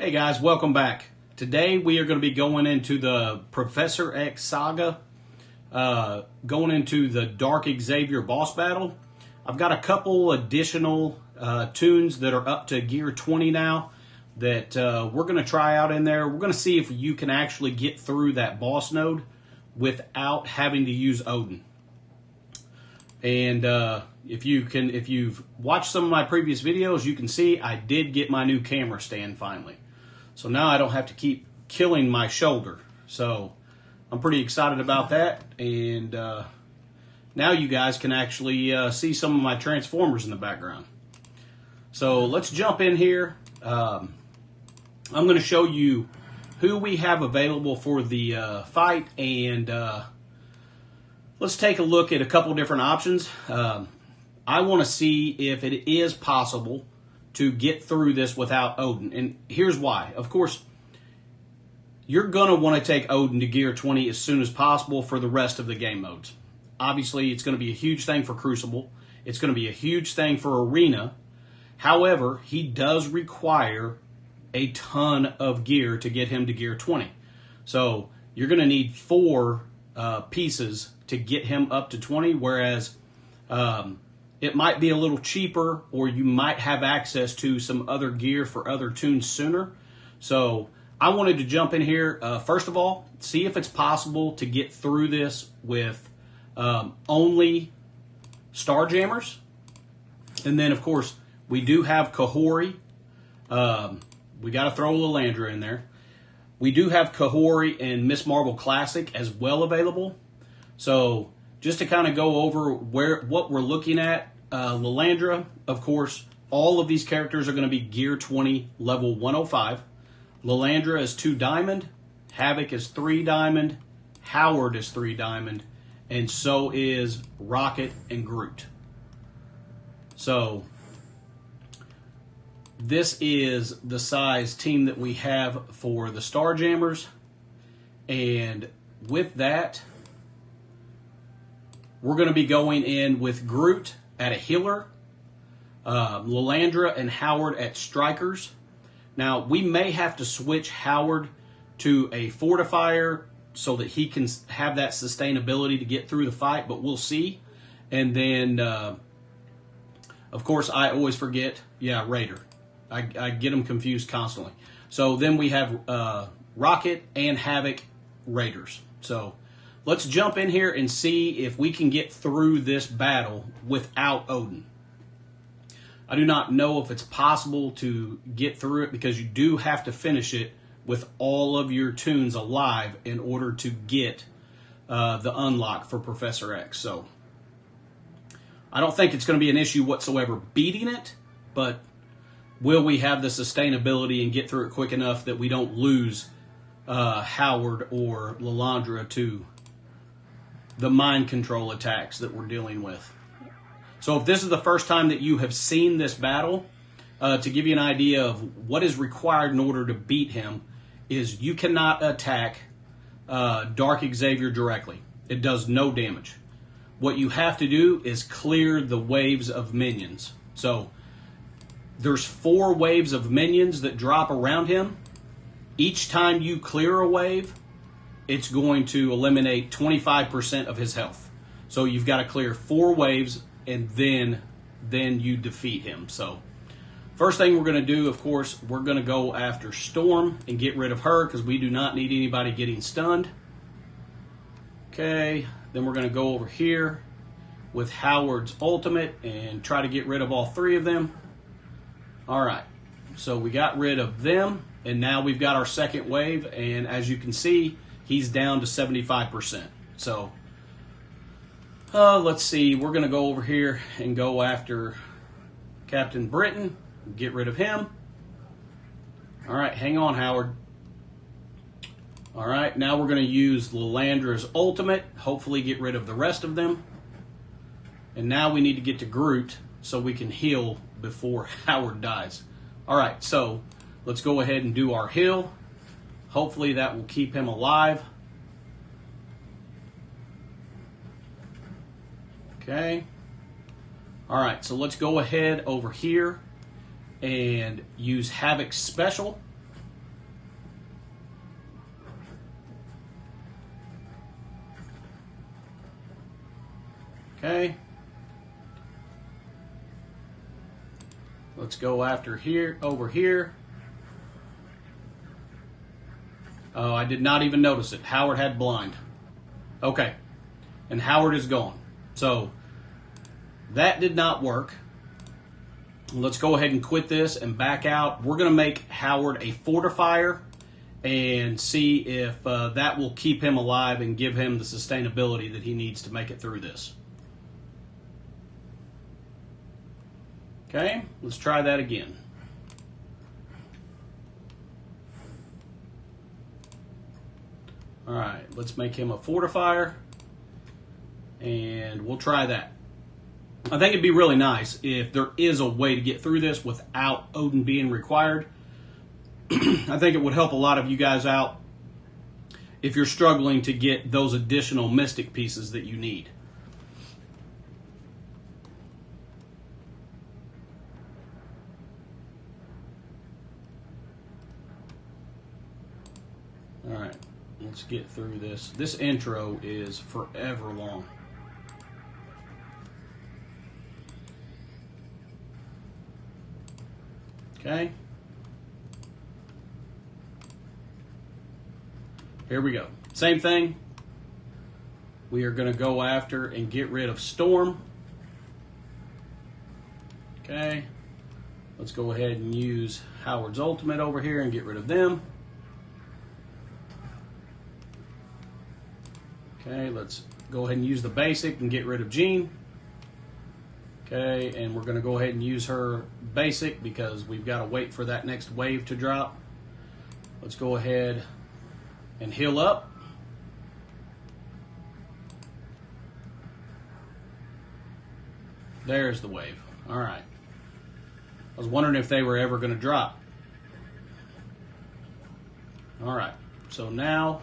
Hey guys, welcome back. Today we are going to be going into the Professor X Saga, going into the Dark Xavier boss battle. I've got a couple additional tunes that are up to gear 20 now that we're going to try out in there. We're going to see if you can actually get through that boss node without having to use Odin. And if you've watched some of my previous videos, you can see I did get my new camera stand finally. So now I don't have to keep killing my shoulder. So I'm pretty excited about that. And now you guys can actually see some of my transformers in the background. So let's jump in here. I'm going to show you who we have available for the fight, and let's take a look at a couple different options. I want to see if it is possible to get through this without Odin. And here's why. Of course, you're going to want to take Odin to gear 20 as soon as possible for the rest of the game modes. Obviously, it's going to be a huge thing for Crucible. It's going to be a huge thing for Arena. However, he does require a ton of gear to get him to gear 20. So you're going to need 4 pieces to get him up to 20, whereas it might be a little cheaper, or you might have access to some other gear for other tunes sooner. So I wanted to jump in here. First of all, see if it's possible to get through this with only STARJAMMERS. And then, of course, we do have Kahori. We got to throw Lilandra in there. We do have Kahori and Miss Marvel Classic as well available. So just to kind of go over what we're looking at, Lilandra, of course, all of these characters are going to be gear 20, level 105. Lilandra is 2 diamond, Havoc is 3 diamond, Howard is 3 diamond, and so is Rocket and Groot. So this is the size team that we have for the STARJAMMERS, and with that, we're going to be going in with Groot at a healer, Lilandra and Howard at strikers. Now, we may have to switch Howard to a fortifier so that he can have that sustainability to get through the fight, but we'll see. And then, of course, I always forget, Raider. I get them confused constantly. So then we have Rocket and Havoc Raiders. So let's jump in here and see if we can get through this battle without Odin. I do not know if it's possible to get through it, because you do have to finish it with all of your tunes alive in order to get the unlock for Professor X. So I don't think it's going to be an issue whatsoever beating it, but will we have the sustainability and get through it quick enough that we don't lose Howard or Lilandra to the mind control attacks that we're dealing with? So if this is the first time that you have seen this battle, to give you an idea of what is required in order to beat him, is you cannot attack Dark Xavier directly. It does no damage. What you have to do is clear the waves of minions. So there's 4 waves of minions that drop around him. Each time you clear a wave, it's going to eliminate 25% of his health. So you've got to clear 4 waves, and then you defeat him. So first thing we're going to do, of course, we're going to go after Storm and get rid of her, because we do not need anybody getting stunned. Okay, then we're going to go over here with Howard's ultimate and try to get rid of all 3 of them. All right, so we got rid of them, and now we've got our second wave, and as you can see, he's down to 75%. So let's see. We're going to go over here and go after Captain Britain. Get rid of him. All right, hang on, Howard. All right, now we're going to use Lilandra's ultimate. Hopefully get rid of the rest of them. And now we need to get to Groot so we can heal before Howard dies. All right, so let's go ahead and do our heal. Hopefully that will keep him alive. Okay. All right, so let's go ahead over here and use Havoc's special. Okay. Let's go after here, over here. Oh, I did not even notice it. Howard had blind. Okay. And Howard is gone. So that did not work. Let's go ahead and quit this and back out. We're going to make Howard a fortifier and see if that will keep him alive and give him the sustainability that he needs to make it through this. Okay, let's try that again. All right, let's make him a fortifier, and we'll try that. I think it'd be really nice if there is a way to get through this without Odin being required. I think it would help a lot of you guys out if you're struggling to get those additional mystic pieces that you need. All right, let's get through this. This intro is forever long. Okay. Here we go. Same thing. We are going to go after and get rid of Storm. Okay. Let's go ahead and use Howard's ultimate over here and get rid of them. Okay, let's go ahead and use the basic and get rid of Jean. Okay, and we're going to go ahead and use her basic because we've got to wait for that next wave to drop. Let's go ahead and heal up. There's the wave. All right. I was wondering if they were ever going to drop. All right. So now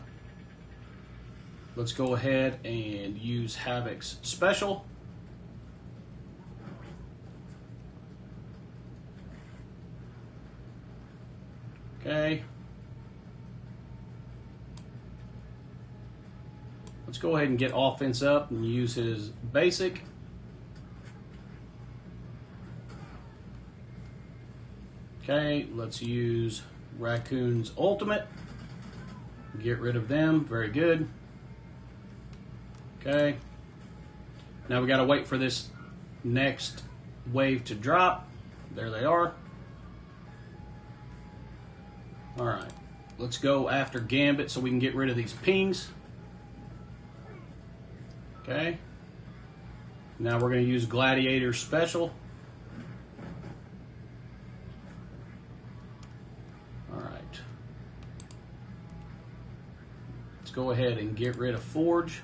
let's go ahead and use Havoc's special. Okay. Let's go ahead and get offense up and use his basic. Okay, let's use Raccoon's ultimate. Get rid of them. Very good. Okay. Now we got to wait for this next wave to drop. There they are. All right. Let's go after Gambit so we can get rid of these pings. Okay. Now we're going to use Gladiator special. All right. Let's go ahead and get rid of Forge.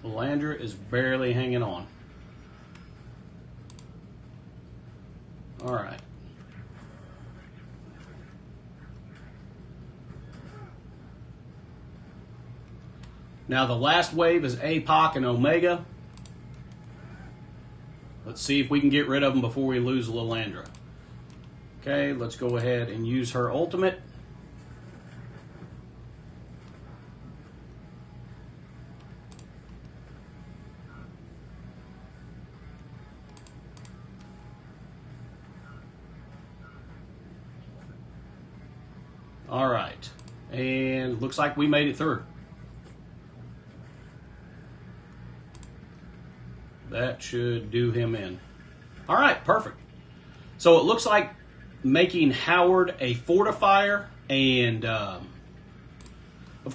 Landra is barely hanging on. All right. Now the last wave is APOC and Omega. Let's see if we can get rid of them before we lose Lilandra. Okay, let's go ahead and use her ultimate. All right, and looks like we made it through. That should do him in. All right, perfect. So it looks like making Howard a fortifier and, of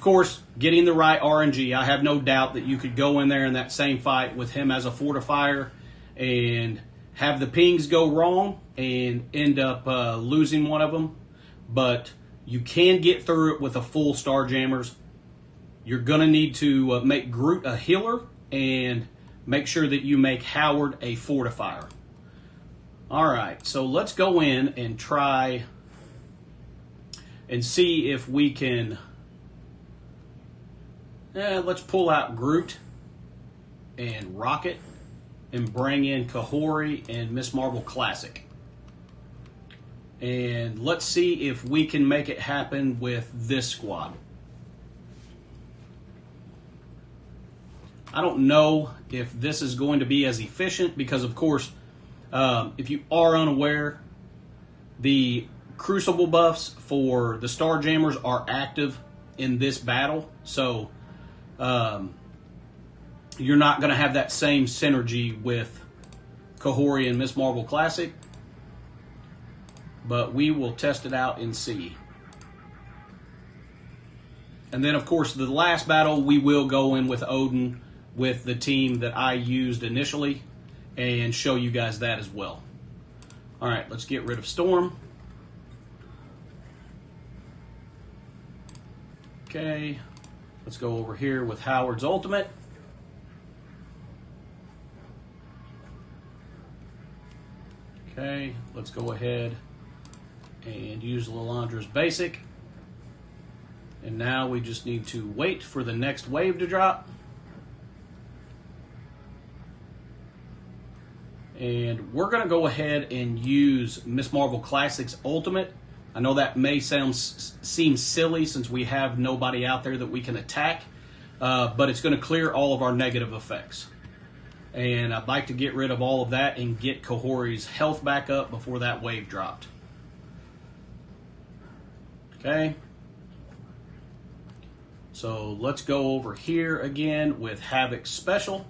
course, getting the right RNG. I have no doubt that you could go in there in that same fight with him as a fortifier and have the pings go wrong and end up losing one of them. But you can get through it with a full Starjammers. You're going to need to make Groot a healer and make sure that you make Howard a fortifier. All right, so let's go in and try and see if we can... let's pull out Groot and Rocket and bring in Kahori and Miss Marvel Classic. And let's see if we can make it happen with this squad. I don't know if this is going to be as efficient because, of course, if you are unaware, the Crucible buffs for the Starjammers are active in this battle. So you're not going to have that same synergy with Kahori and Miss Marvel Classic. But we will test it out and see. And then, of course, the last battle, we will go in with Odin with the team that I used initially and show you guys that as well. All right, let's get rid of Storm. Okay, let's go over here with Howard's ultimate. Okay, let's go ahead and use Lilandra's basic. And now we just need to wait for the next wave to drop. And we're going to go ahead and use Miss Marvel Classic's ultimate. I know that may seem silly since we have nobody out there that we can attack, but it's going to clear all of our negative effects. And I'd like to get rid of all of that and get Kahori's health back up before that wave dropped. Okay. So let's go over here again with Havoc's special.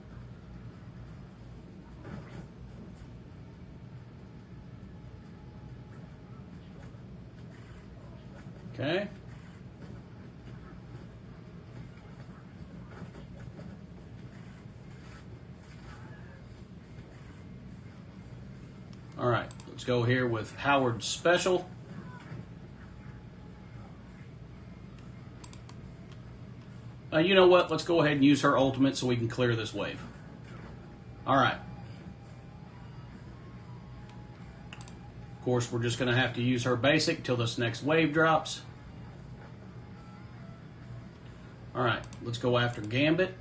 Okay. All right, let's go here with Howard's special. You know what? Let's go ahead and use her ultimate so we can clear this wave. All right. Of course, we're just going to have to use her basic till this next wave drops. All right, let's go after Gambit.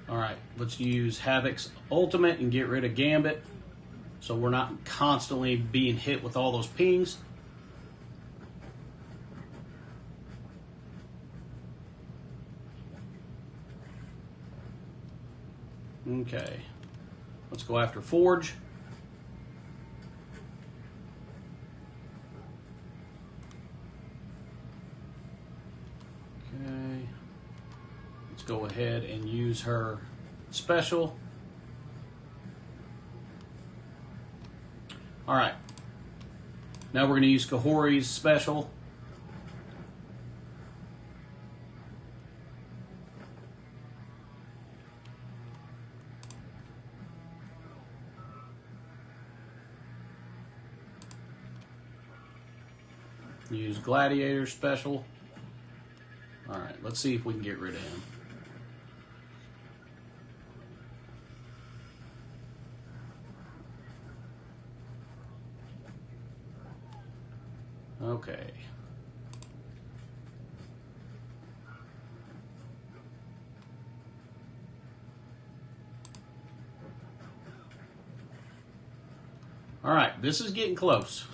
All right, let's use Havoc's ultimate and get rid of Gambit so we're not constantly being hit with all those pings. Okay, let's go after Forge. Okay, let's go ahead and use her special. All right, now we're going to use Kahori's special. Use Gladiator special. All right, let's see if we can get rid of him. Okay. All right, this is getting close.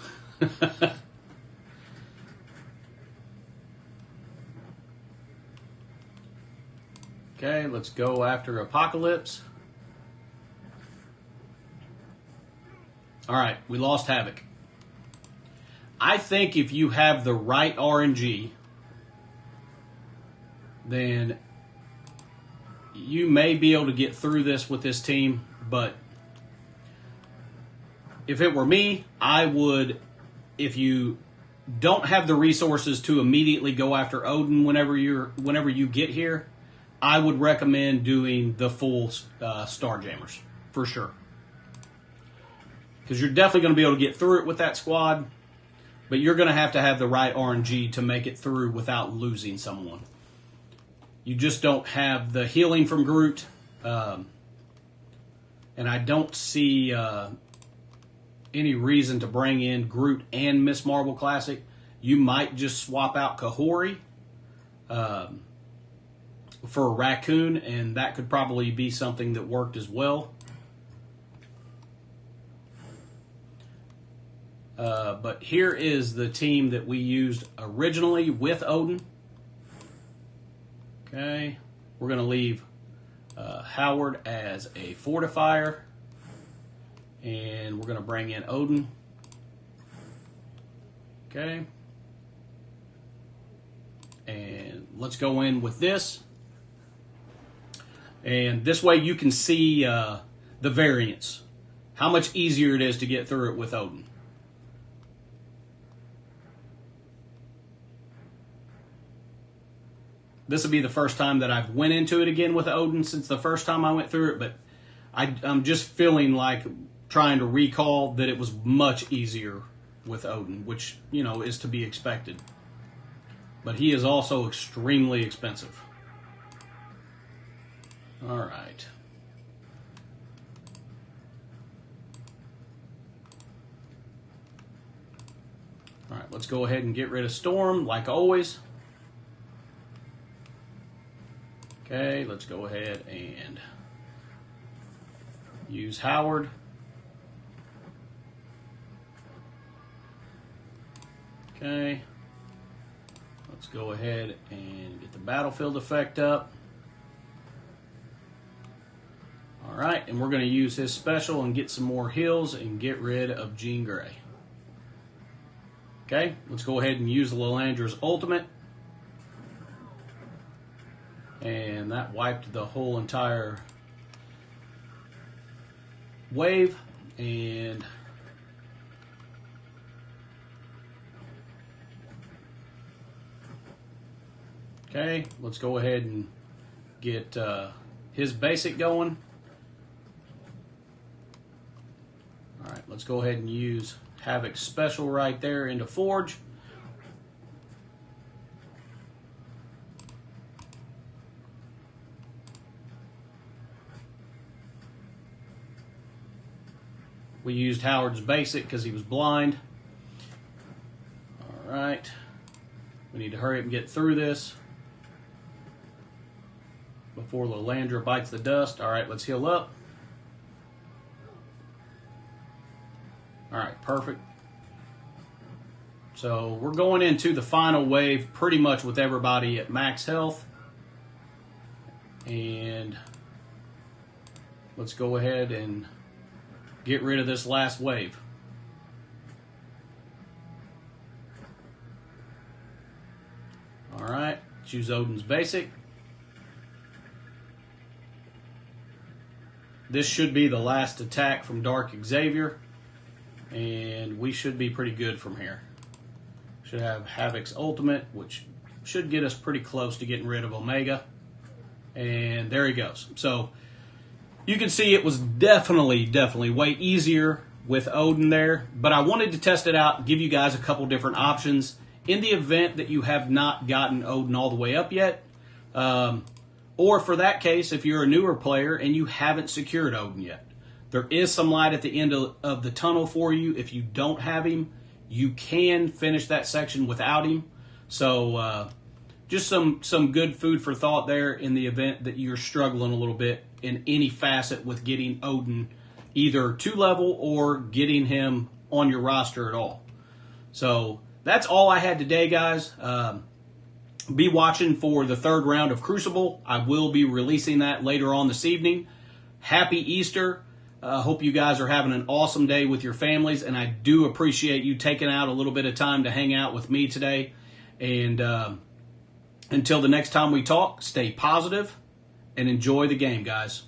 Okay, let's go after Apocalypse. All right, we lost Havoc. I think if you have the right RNG, then you may be able to get through this with this team, but if it were me, I would, if you don't have the resources to immediately go after Odin whenever you get here, I would recommend doing the full Starjammers, for sure. Because you're definitely going to be able to get through it with that squad, but you're going to have the right RNG to make it through without losing someone. You just don't have the healing from Groot, and I don't see any reason to bring in Groot and Miss Marvel Classic. You might just swap out Kahori for a raccoon, and that could probably be something that worked as well. But here is the team that we used originally with Odin. Okay, we're going to leave Howard as a fortifier, and we're going to bring in Odin. Okay, and let's go in with this, and this way you can see the variance, how much easier it is to get through it with Odin. This will be the first time that I've went into it again with Odin since the first time I went through it, but I'm just feeling like trying to recall that it was much easier with Odin, which, you know, is to be expected. But he is also extremely expensive. All right. All right, let's go ahead and get rid of Storm, like always. Okay, let's go ahead and use Howard. Okay, let's go ahead and get the battlefield effect up. All right, and we're going to use his special and get some more heals and get rid of Jean Grey. Okay, let's go ahead and use Lilandra's ultimate. And that wiped the whole entire wave. And okay, let's go ahead and get his basic going. All right, let's go ahead and use Havoc's special right there into Forge. We used Howard's basic because he was blind. All right. We need to hurry up and get through this before Lilandra bites the dust. All right, let's heal up. All right, perfect. So we're going into the final wave pretty much with everybody at max health. And let's go ahead and get rid of this last wave. All right, choose Odin's basic. This should be the last attack from Dark Xavier, and we should be pretty good from here. Should have Havoc's ultimate, which should get us pretty close to getting rid of Omega. And there he goes. So you can see it was definitely way easier with Odin there, but I wanted to test it out, give you guys a couple different options in the event that you have not gotten Odin all the way up yet. Or for that case, if you're a newer player and you haven't secured Odin yet. There is some light at the end of the tunnel for you. If you don't have him, you can finish that section without him. So just some good food for thought there in the event that you're struggling a little bit in any facet with getting Odin either to level or getting him on your roster at all. So that's all I had today, guys. Be watching for the third round of Crucible. I will be releasing that later on this evening. Happy Easter. Hope you guys are having an awesome day with your families, and I do appreciate you taking out a little bit of time to hang out with me today. And until the next time we talk, stay positive and enjoy the game, guys.